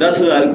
10,000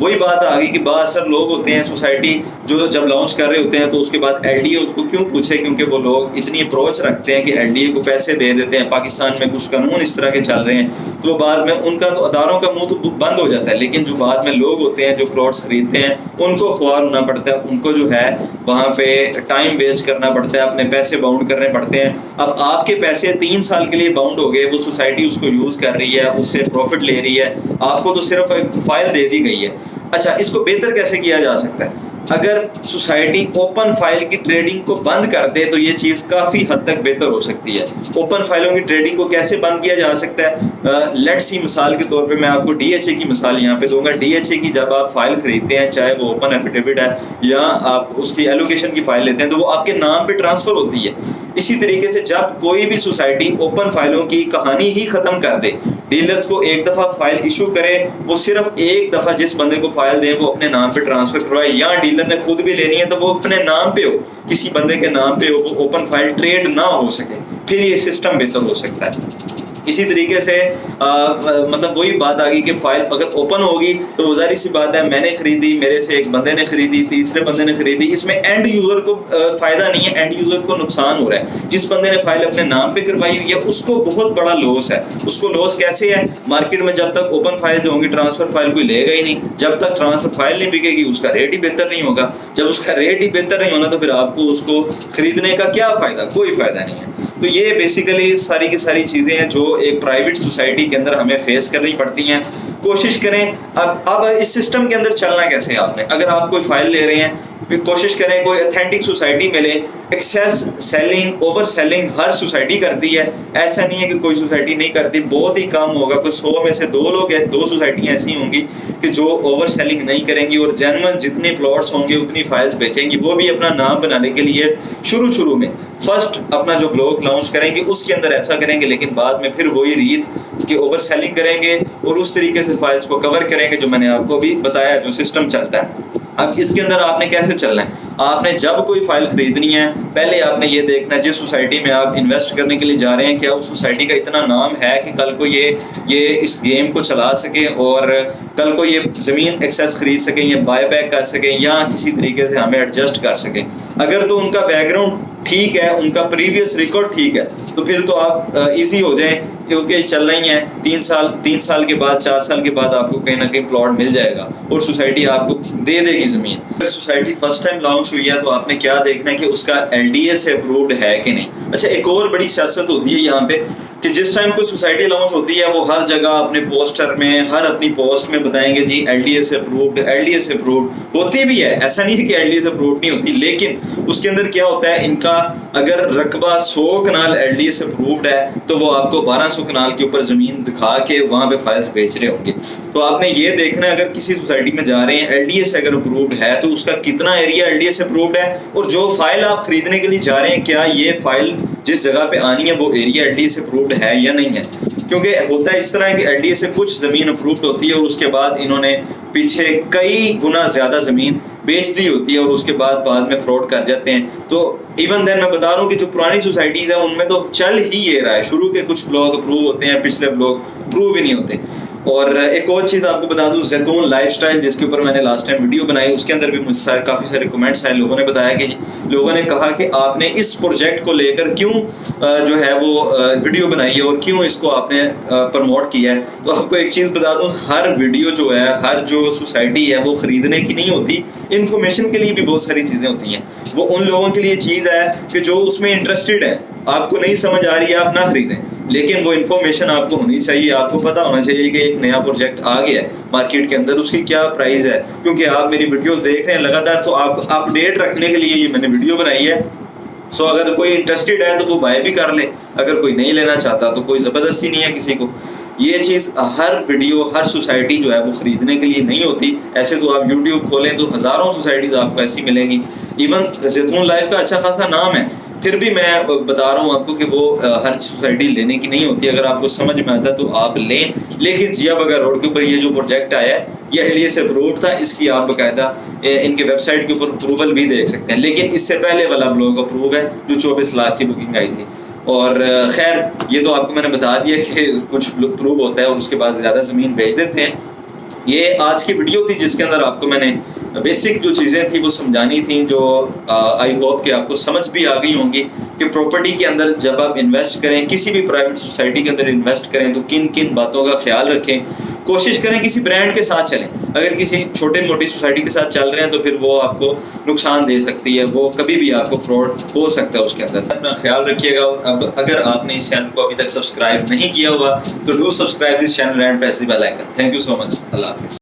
وہی بات آ گئی کہ بااثر لوگ ہوتے ہیں سوسائٹی جو جب لانچ کر رہے ہوتے ہیں تو اس کے بعد ایل ڈی اے اس کو کیوں پوچھے، کیونکہ وہ لوگ اتنی اپروچ رکھتے ہیں کہ ایل ڈی اے کو پیسے دے دیتے ہیں. پاکستان میں کچھ قانون اس طرح کے چل رہے ہیں تو بعد میں ان کا تو اداروں کا منہ تو بند ہو جاتا ہے، لیکن جو بعد میں لوگ ہوتے ہیں جو پلاٹس خریدتے ہیں ان کو خوار ہونا پڑتا ہے، ان کو جو ہے وہاں پہ ٹائم ویسٹ کرنا پڑتا ہے، اپنے پیسے باؤنڈ کرنے پڑتے ہیں. اب آپ کے پیسے 3 سال کے لیے باؤنڈ ہو گئے، وہ سوسائٹی اس کو یوز کر رہی ہے، اس سے پروفٹ لے رہی ہے، آپ کو تو صرف ایک فائل دے دی گئی ہے. اچھا، اس کو بہتر کیسے کیا جا سکتا ہے؟ اگر سوسائٹی اوپن فائل کی ٹریڈنگ کو بند کر دے تو یہ چیز کافی حد تک بہتر ہو سکتی ہے. اوپن فائلوں کی ٹریڈنگ کو کیسے بند کیا جا سکتا ہے؟ لیٹ سی مثال کے طور پہ میں آپ کو ڈی ایچ اے کی مثال یہاں پہ دوں گا. ڈی ایچ اے کی جب آپ فائل خریدتے ہیں، چاہے وہ اوپن ایفیڈیوٹ ہے یا آپ اس کی ایلوکیشن کی فائل لیتے ہیں، تو وہ آپ کے نام پہ ٹرانسفر ہوتی ہے. اسی طریقے سے جب کوئی بھی سوسائٹی اوپن فائلوں کی کہانی ہی ختم کر دے، ڈیلرز کو ایک دفعہ فائل ایشو کرے، وہ صرف ایک دفعہ جس بندے کو فائل دیں وہ اپنے نام پہ ٹرانسفر کروائے، یا ڈیلر نے خود بھی لینی ہے تو وہ اپنے نام پہ ہو، کسی بندے کے نام پہ ہو، وہ اوپن فائل ٹریڈ نہ ہو سکے، پھر یہ سسٹم بہتر ہو سکتا ہے. اسی طریقے سے مطلب وہی بات آ گئی کہ فائل اگر اوپن ہوگی تو وہ ظاہر سی بات ہے، میں نے خریدی، میرے سے ایک بندے نے خریدی، تیسرے بندے نے خریدی، اس میں اینڈ یوزر کو فائدہ نہیں ہے، اینڈ یوزر کو نقصان ہو رہا ہے. جس بندے نے فائل اپنے نام پہ کروائی ہوئی ہے اس کو بہت بڑا لاس ہے. اس کو لاس کیسے ہے؟ مارکیٹ میں جب تک اوپن فائل جو ہوں گی ٹرانسفر فائل کوئی لے گا ہی نہیں، جب تک ٹرانسفر فائل نہیں بکے گی اس کا ریٹ ہی بہتر نہیں ہوگا. جب اس کا ریٹ ہی بہتر نہیں ہونا تو پھر آپ کو اس کو خریدنے کا کیا فائدہ؟ کوئی فائدہ نہیں ہے. تو یہ بیسیکلی ساری کی ساری چیزیں ہیں جو ایک پرائیویٹ سوسائٹی کے اندر ہمیں فیس کرنی پڑتی ہیں. کوشش کریں اب اس سسٹم کے اندر چلنا کیسے ہے آپ نے. اگر آپ کوئی فائل لے رہے ہیں پھر کوشش کریں کوئی اتھینٹک سوسائٹی ملے. ایکسیس سیلنگ، اوور سیلنگ ہر سوسائٹی کرتی ہے، ایسا نہیں ہے کہ کوئی سوسائٹی نہیں کرتی، بہت ہی کم ہوگا، کوئی 100 میں سے 2 لوگ ہیں، 2 سوسائٹیاں ایسی ہوں گی کہ جو اوور سیلنگ نہیں کریں گی اور جینوئن جتنے پلاٹس ہوں گے اتنی فائلز بیچیں گی. وہ بھی اپنا نام بنانے کے لیے شروع میں فرسٹ اپنا جو بلاگ لانچ کریں گے اس کے اندر ایسا کریں گے، لیکن بعد میں پھر وہی ریت کہ اوور سیلنگ کریں گے اور اس طریقے سے فائلز کو کور کریں گے جو میں نے آپ کو بھی بتایا جو سسٹم چلتا ہے. اب اس کے اندر آپ نے کیسے چلنا ہے؟ آپ نے جب کوئی فائل خریدنی ہے پہلے آپ نے یہ دیکھنا ہے جس سوسائٹی میں آپ انویسٹ کرنے کے لیے جا رہے ہیں کیا اس سوسائٹی کا اتنا نام ہے کہ کل کو یہ اس گیم کو چلا سکے اور کل کو یہ زمین ایکسیس خرید سکیں یا بائی بیک کر سکیں یا کسی طریقے سے ہمیں ایڈجسٹ کر سکیں. اگر تو ان کا بیک گراؤنڈ ٹھیک ہے، ان کا پریویس ریکارڈ ٹھیک ہے تو پھر تو آپ ایزی ہو جائیں کیونکہ چل رہی ہیں 3 سال کے بعد 4 سال کے بعد آپ کو کہیں نہ کہیں پلاٹ مل جائے گا اور سوسائٹی آپ کو دے دے گی زمین. اگر سوسائٹی فرسٹ ٹائم لانچ ہوئی ہے تو آپ نے کیا دیکھنا ہے کہ اس کا ایل ڈی اے سے اپرووڈ ہے کہ نہیں. اچھا، ایک اور بڑی سیاست ہوتی ہے یہاں پہ کہ جس ٹائم کوئی سوسائٹی لانچ ہوتی ہے وہ ہر جگہ اپنے پوسٹر میں ہر اپنی پوسٹ میں بتائیں گے جی ایل ڈی اے سے اپرووڈ، ایل ڈی اے سے اپرووڈ ہوتی بھی ہے، ایسا نہیں ہے کہ ایل ڈی اے سے اپرووڈ نہیں ہوتی، لیکن اس کے اندر کیا ہوتا ہے ان کا اگر رقبہ 100 کنال ایل ڈی اے سے اپرووڈ ہے تو وہ آپ کو 1200 کنال کے اوپر زمین دکھا کے وہاں پہ فائلز بیچ رہے ہوں گے. تو آپ نے یہ دیکھنا ہے اگر کسی سوسائٹی میں جا رہے ہیں ایل ڈی اے سے اگر اپرووڈ ہے تو اس کا کتنا ایریا ایل ڈی اے سے اپرووڈ ہے اور جو فائل آپ خریدنے کے لیے جا رہے ہیں کیا یہ فائل جس جگہ پہ آنی ہے وہ ایریا ایل ڈی اے سے اپرووڈ ہے یا نہیں ہے. کیونکہ ہوتا ہے اس طرح کہ ایل ڈی اے سے کچھ زمین اپرووڈ ہوتی ہے اور اس کے بعد انہوں نے پیچھے کئی گنا زیادہ زمین بیچ دی ہوتی ہے اور اس کے بعد میں فراڈ کر جاتے ہیں. تو ایون دین میں بتا رہا ہوں کہ جو پرانی سوسائٹیز ہیں ان میں تو چل ہی یہ رہا ہے، شروع کے کچھ بلاگ اپروو ہوتے ہیں، پچھلے بلاگ اپروو ہی نہیں ہوتے. اور ایک اور چیز آپ کو بتا دوں، زیتون لائف سٹائل جس کے اوپر میں نے لاسٹ ٹائم ویڈیو بنائی اس کے اندر بھی مجھ سے کافی سارے کمنٹس آئے. لوگوں نے بتایا کہ لوگوں نے کہا کہ آپ نے اس پروجیکٹ کو لے کر کیوں جو ہے وہ ویڈیو بنائی ہے اور کیوں اس کو آپ نے پروموٹ کیا ہے. تو آپ کو ایک چیز بتا دوں، ہر ویڈیو جو ہے ہر جو سوسائٹی ہے وہ خریدنے کی نہیں ہوتی، انفارمیشن کے لیے بھی بہت ساری چیزیں ہوتی ہیں. وہ ان لوگوں کے لیے چیز ہے کہ جو اس میں انٹرسٹڈ ہے. آپ کو نہیں سمجھ آ رہی ہے آپ نہ خریدیں، لیکن وہ انفارمیشن آپ کو ہونی چاہیے، آپ کو پتا ہونا چاہیے کہ ایک نیا پروجیکٹ آ گیا ہے مارکیٹ کے اندر، اس کی کیا پرائز ہے. کیونکہ آپ میری ویڈیوز دیکھ رہے ہیں لگاتار تو آپ اپڈیٹ رکھنے کے لیے یہ میں نے ویڈیو بنائی ہے. سو اگر کوئی انٹرسٹڈ ہے تو وہ بائی بھی کر لے، اگر کوئی نہیں لینا چاہتا تو کوئی زبردستی نہیں ہے کسی کو. یہ چیز ہر ویڈیو ہر سوسائٹی جو ہے وہ خریدنے کے لیے نہیں ہوتی. ایسے تو آپ یوٹیوب کھولیں تو ہزاروں سوسائٹیز آپ کو ایسی ملیں گی. ایون زیتون لائف کا اچھا خاصا نام ہے، پھر بھی میں بتا رہا ہوں آپ کو کہ وہ ہر سوسائٹی لینے کی نہیں ہوتی. اگر آپ کو سمجھ میں آتا تو آپ لیں. لیکن جیا بغیر روڈ کے اوپر یہ جو پروجیکٹ آیا ہے یہ ایل ڈی اے سے اپرووڈ تھا، اس کی آپ باقاعدہ ان کے ویب سائٹ کے اوپر اپروول بھی دیکھ سکتے ہیں. لیکن اس سے پہلے والا بلاگ اپروو ہے جو 24 لاکھ کی بکنگ آئی تھی. اور خیر یہ تو آپ کو میں نے بتا دیا کہ کچھ پروو ہوتا ہے اور اس کے بعد زیادہ زمین بیچ دیتے ہیں. یہ آج کی ویڈیو تھی جس کے اندر آپ کو میں نے بیسک جو چیزیں تھیں وہ سمجھانی تھیں، جو آئی ہوپ کہ آپ کو سمجھ بھی آ گئی ہوں گی کہ پراپرٹی کے اندر جب آپ انویسٹ کریں، کسی بھی پرائیویٹ سوسائٹی کے اندر انویسٹ کریں تو کن کن باتوں کا خیال رکھیں. کوشش کریں کسی برانڈ کے ساتھ چلیں. اگر کسی چھوٹے موٹی سوسائٹی کے ساتھ چل رہے ہیں تو پھر وہ آپ کو نقصان دے سکتی ہے، وہ کبھی بھی آپ کو فراڈ ہو سکتا ہے اس کے اندر. اپنا خیال رکھیے گا. اب اگر آپ نے اس چینل کو ابھی تک سبسکرائب نہیں کیا ہوا تو do subscribe this channel and press the bell icon. Thank you so much. اللہ حافظ.